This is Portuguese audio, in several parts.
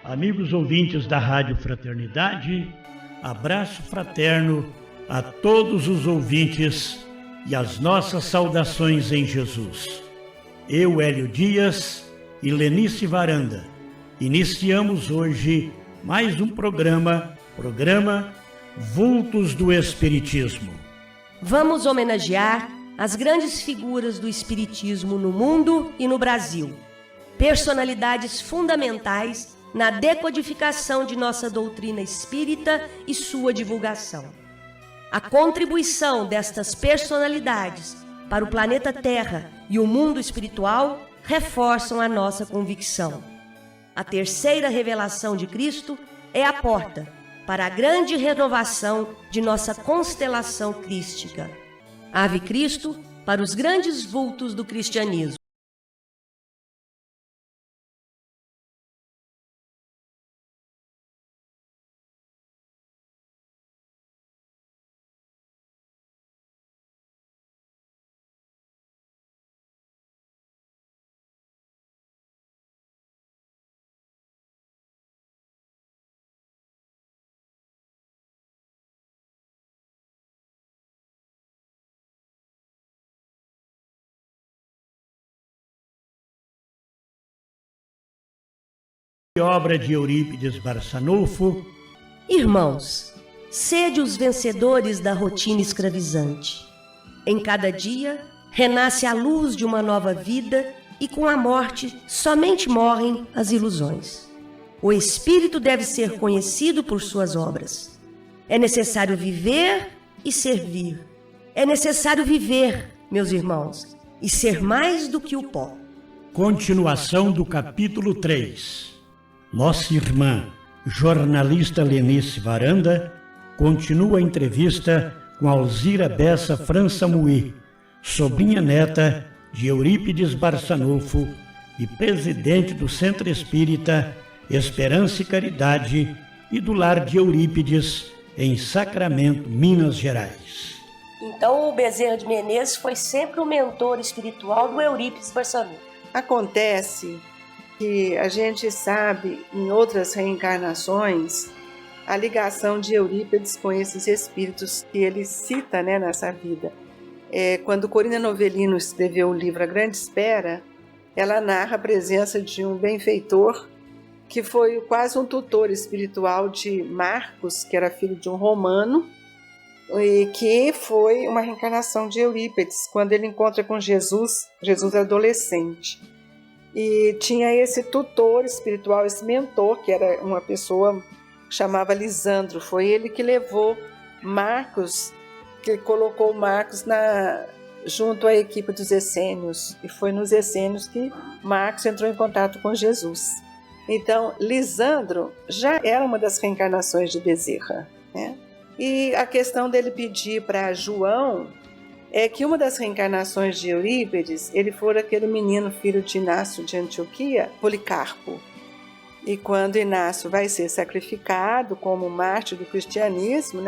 Amigos ouvintes da Rádio Fraternidade, abraço fraterno a todos os ouvintes e as nossas saudações em Jesus. Eu, Hélio Dias e Lenice Varanda, iniciamos hoje mais um programa Vultos do Espiritismo. Vamos homenagear as grandes figuras do Espiritismo no mundo e no Brasil, personalidades fundamentais na decodificação de nossa doutrina espírita e sua divulgação. A contribuição destas personalidades para o planeta Terra e o mundo espiritual reforçam a nossa convicção. A terceira revelação de Cristo é a porta para a grande renovação de nossa constelação crística. Ave Cristo para os grandes vultos do cristianismo. Obra de Eurípides Barçanufo. Irmãos, sede os vencedores da rotina escravizante. Em cada dia, renasce a luz de uma nova vida e com a morte somente morrem as ilusões. O espírito deve ser conhecido por suas obras. É necessário viver e servir. É necessário viver, meus irmãos, e ser mais do que o pó. Continuação do capítulo 3. Nossa irmã, jornalista Lenice Varanda, continua a entrevista com Alzira Bessa França Mui, sobrinha neta de Eurípides Barçanufo e presidente do Centro Espírita Esperança e Caridade e do Lar de Eurípides, em Sacramento, Minas Gerais. Então o Bezerra de Menezes foi sempre o mentor espiritual do Eurípides Barçanufo. Acontece que a gente sabe em outras reencarnações a ligação de Eurípides com esses espíritos que ele cita, nessa vida. Quando Corina Novellino escreveu o livro A Grande Espera, ela narra a presença de um benfeitor que foi quase um tutor espiritual de Marcos, que era filho de um romano, e que foi uma reencarnação de Eurípides, quando ele encontra com Jesus adolescente. E tinha esse tutor espiritual, esse mentor, que era uma pessoa que chamava Lisandro. Foi ele que levou Marcos, que colocou Marcos junto à equipe dos essênios. E foi nos essênios que Marcos entrou em contato com Jesus. Então, Lisandro já era uma das reencarnações de Bezerra, E a questão dele pedir para João é que uma das reencarnações de Eurípides, ele fora aquele menino filho de Inácio de Antioquia, Policarpo. E quando Inácio vai ser sacrificado como mártir do cristianismo,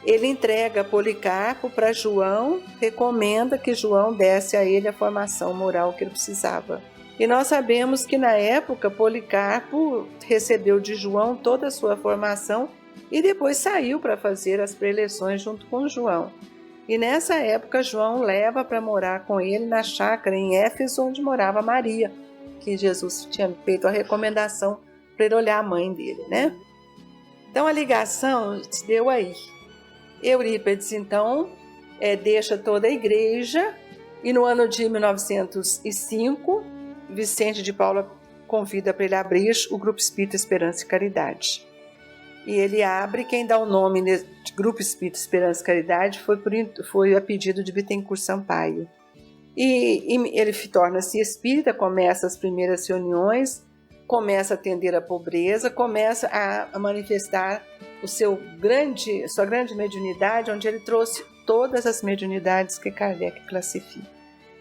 ele entrega Policarpo para João, recomenda que João desse a ele a formação moral que ele precisava. E nós sabemos que na época Policarpo recebeu de João toda a sua formação e depois saiu para fazer as preleções junto com João. E nessa época João leva para morar com ele na chácara em Éfeso, onde morava Maria, que Jesus tinha feito a recomendação para ele olhar a mãe dele, Então a ligação se deu aí. Eurípides então deixa toda a igreja e no ano de 1905 Vicente de Paula convida para ele abrir o Grupo Espírita Esperança e Caridade. E ele abre, quem dá o nome de Grupo Espírita Esperança e Caridade foi a pedido de Bittencourt Sampaio. E ele torna-se espírita, começa as primeiras reuniões, começa a atender a pobreza, começa a manifestar sua grande mediunidade, onde ele trouxe todas as mediunidades que Kardec classifica.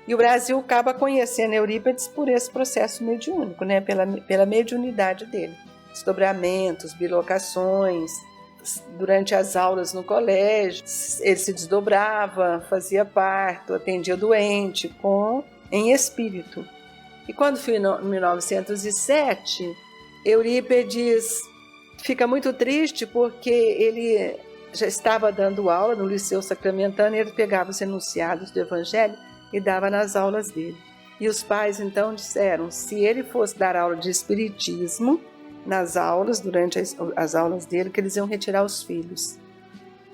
E o Brasil acaba conhecendo Eurípides por esse processo mediúnico, pela mediunidade dele. Desdobramentos, bilocações. Durante as aulas no colégio, ele se desdobrava, fazia parto, atendia doente em espírito. E quando foi em 1907, Eurípedes fica muito triste porque ele já estava dando aula no Liceu Sacramentano e ele pegava os enunciados do Evangelho e dava nas aulas dele. E os pais então disseram, se ele fosse dar aula de espiritismo nas aulas, durante as aulas dele, que eles iam retirar os filhos.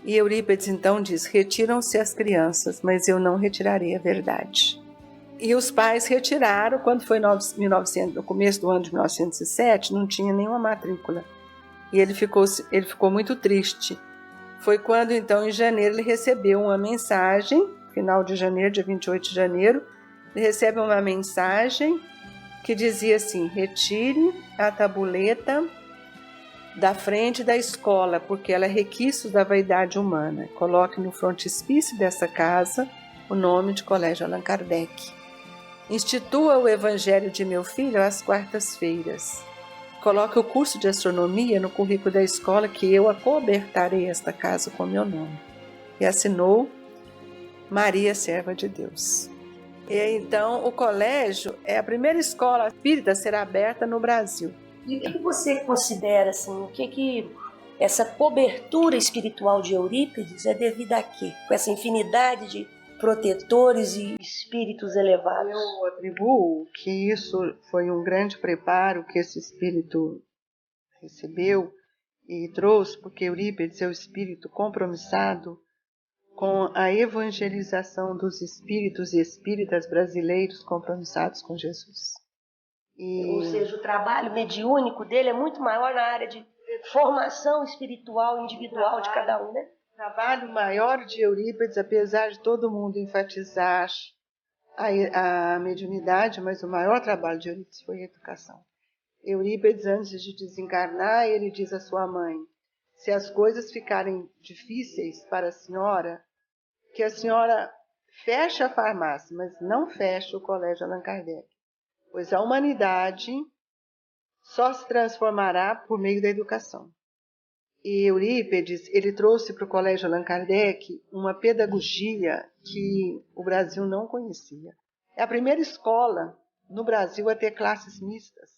E Eurípedes então diz, retiram-se as crianças, mas eu não retirarei a verdade. E os pais retiraram, quando foi no começo do ano de 1907, não tinha nenhuma matrícula. E ele ficou muito triste. Foi quando então em janeiro ele recebeu uma mensagem, final de janeiro, dia 28 de janeiro, ele recebe uma mensagem que dizia assim, retire a tabuleta da frente da escola, porque ela é requisito da vaidade humana. Coloque no frontispício dessa casa o nome de Colégio Allan Kardec. Institua o Evangelho de meu filho às quartas-feiras. Coloque o curso de astronomia no currículo da escola, que eu acobertarei esta casa com meu nome. E assinou Maria, serva de Deus. E então o colégio é a primeira escola espírita a ser aberta no Brasil. E o que você considera, assim, o que essa cobertura espiritual de Eurípedes é devida a quê? Com essa infinidade de protetores e espíritos elevados? Eu atribuo que isso foi um grande preparo que esse espírito recebeu e trouxe, porque Eurípedes é o espírito compromissado com a evangelização dos espíritos e espíritas brasileiros compromissados com Jesus. Ou seja, o trabalho mediúnico dele é muito maior na área de formação espiritual individual de cada um, né? O trabalho maior de Eurípedes, apesar de todo mundo enfatizar a mediunidade, mas o maior trabalho de Eurípedes foi a educação. Eurípedes, antes de desencarnar, ele diz à sua mãe, se as coisas ficarem difíceis para a senhora, que a senhora feche a farmácia, mas não feche o Colégio Allan Kardec, pois a humanidade só se transformará por meio da educação. E Eurípedes, ele trouxe para o Colégio Allan Kardec uma pedagogia que o Brasil não conhecia. É a primeira escola no Brasil a ter classes mistas.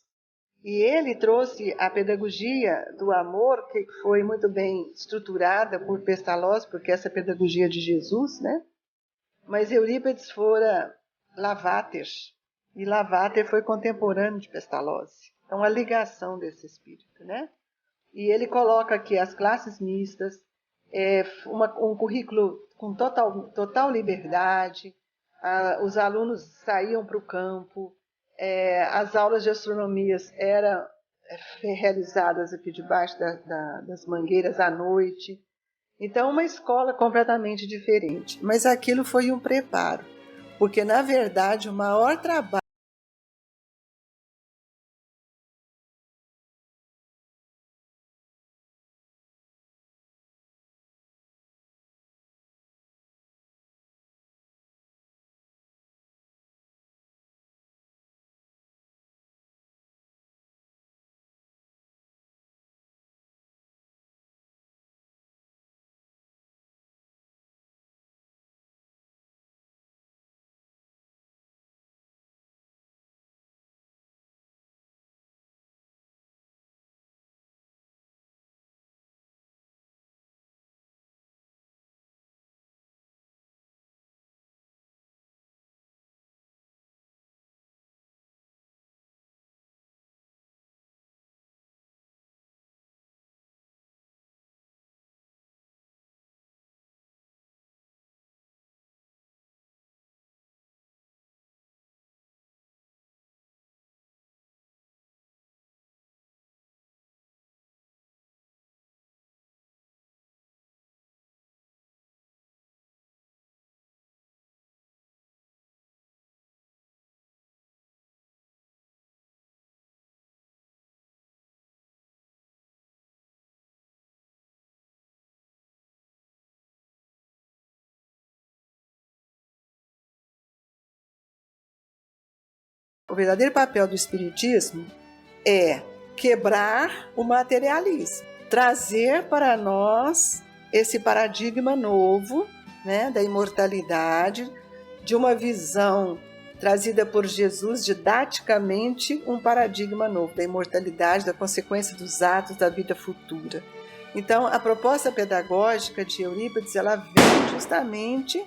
E ele trouxe a pedagogia do amor, que foi muito bem estruturada por Pestalozzi, porque essa é a pedagogia de Jesus, né? Mas Eurípedes fora Lavater, e Lavater foi contemporâneo de Pestalozzi. Então, a ligação desse espírito, né? E ele coloca aqui as classes mistas, um currículo com total liberdade, os alunos saíam para o campo, as aulas de astronomia eram realizadas aqui debaixo das mangueiras à noite. Então, uma escola completamente diferente. Mas aquilo foi um preparo, porque, na verdade, o maior trabalho o verdadeiro papel do espiritismo é quebrar o materialismo, trazer para nós esse paradigma novo, né, da imortalidade, de uma visão trazida por Jesus didaticamente um paradigma novo da imortalidade, da consequência dos atos, da vida futura. Então, a proposta pedagógica de Eurípides, ela vem justamente,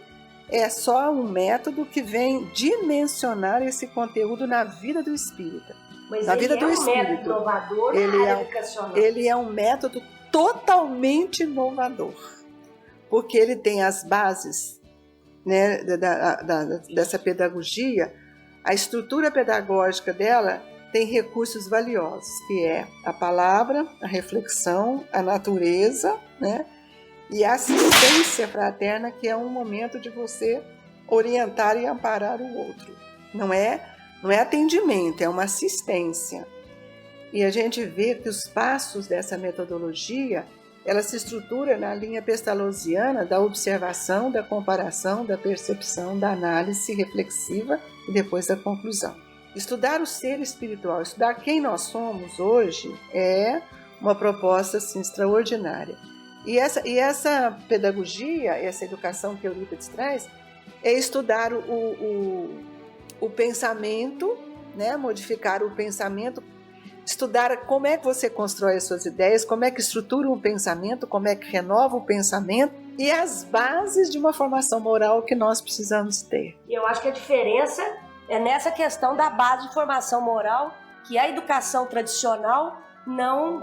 é só um método que vem dimensionar esse conteúdo na vida do espírita. Mas na ele vida do um espírito. Método inovador na área educacional. Ele é um método totalmente inovador, porque ele tem as bases, né, dessa pedagogia. A estrutura pedagógica dela tem recursos valiosos, que é a palavra, a reflexão, a natureza, né, e a assistência fraterna, que é um momento de você orientar e amparar o outro. Não é atendimento, é uma assistência. E a gente vê que os passos dessa metodologia, ela se estrutura na linha pestalozziana da observação, da comparação, da percepção, da análise reflexiva e depois da conclusão. Estudar o ser espiritual, estudar quem nós somos hoje é uma proposta assim, extraordinária. E essa pedagogia, essa educação que Eurípides traz, é estudar o pensamento, né? Modificar o pensamento, estudar como é que você constrói as suas ideias, como é que estrutura um pensamento, como é que renova o pensamento e as bases de uma formação moral que nós precisamos ter. E eu acho que a diferença é nessa questão da base de formação moral que a educação tradicional não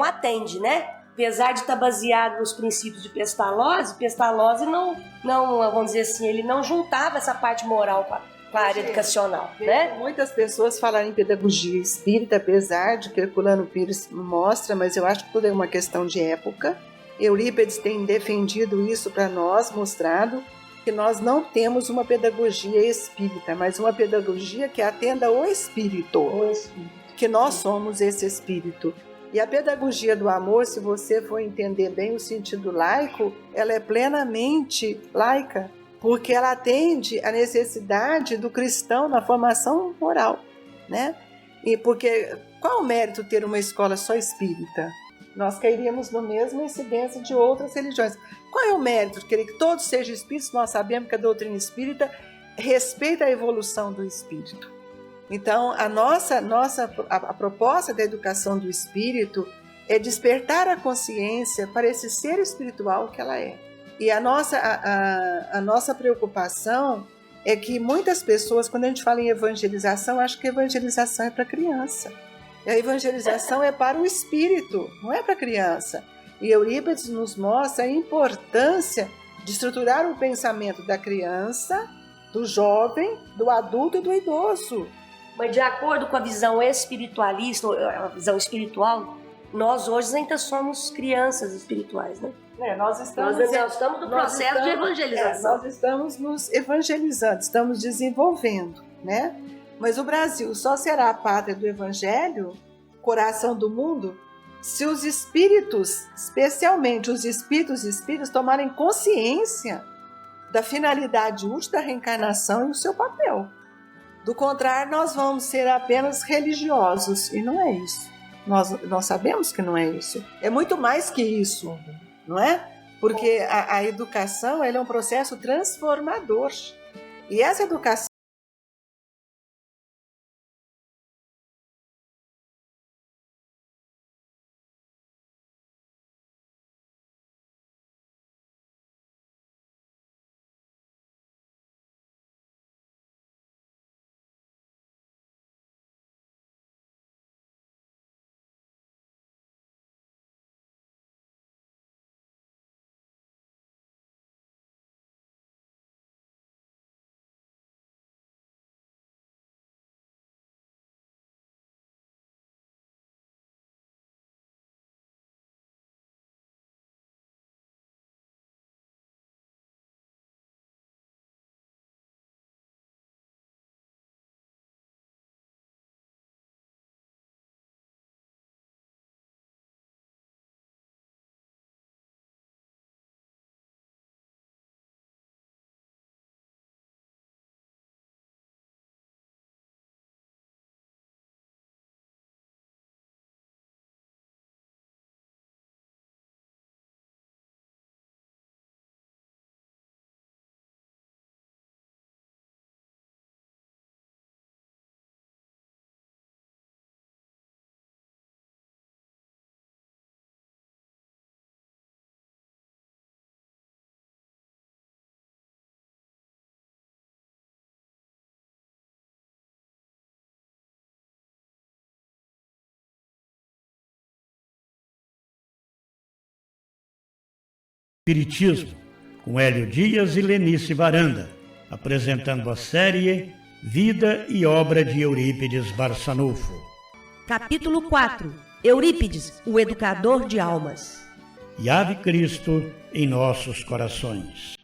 atende, né? Apesar de estar baseado nos princípios de Pestalozzi não, vamos dizer assim, ele não juntava essa parte moral com a área educacional, né? Muitas pessoas falaram em pedagogia espírita, apesar de que Herculano Pires mostra, mas eu acho que tudo é uma questão de época. Eurípides tem defendido isso para nós, mostrado que nós não temos uma pedagogia espírita, mas uma pedagogia que atenda o espírito, que nós somos esse espírito. E a pedagogia do amor, se você for entender bem o sentido laico, ela é plenamente laica, porque ela atende à necessidade do cristão na formação moral, né? E porque qual o mérito ter uma escola só espírita? Nós cairíamos no mesmo incidência de outras religiões. Qual é o mérito de querer que todos sejam espíritos? Nós sabemos que a doutrina espírita respeita a evolução do espírito. Então, a proposta da educação do espírito é despertar a consciência para esse ser espiritual que ela é. E a nossa preocupação é que muitas pessoas, quando a gente fala em evangelização, acham que evangelização é para criança. E a evangelização é para o espírito, não é para criança. E Eurípides nos mostra a importância de estruturar o pensamento da criança, do jovem, do adulto e do idoso. Mas de acordo com a visão espiritualista, a visão espiritual, nós hoje ainda somos crianças espirituais, né? Nós estamos no processo de evangelização. Nós estamos nos evangelizando, estamos desenvolvendo, né? Mas o Brasil só será a pátria do evangelho, coração do mundo, se os espíritos, especialmente os espíritos tomarem consciência da finalidade útil da reencarnação e o seu papel. Do contrário, nós vamos ser apenas religiosos, e não é isso. Nós sabemos que não é isso. É muito mais que isso, não é? Porque a educação ela é um processo transformador. E essa educação Espiritismo, com Hélio Dias e Lenice Varanda, apresentando a série Vida e Obra de Eurípides Barçanufo. Capítulo 4. Eurípides, o educador de almas. E Ave Cristo em nossos corações.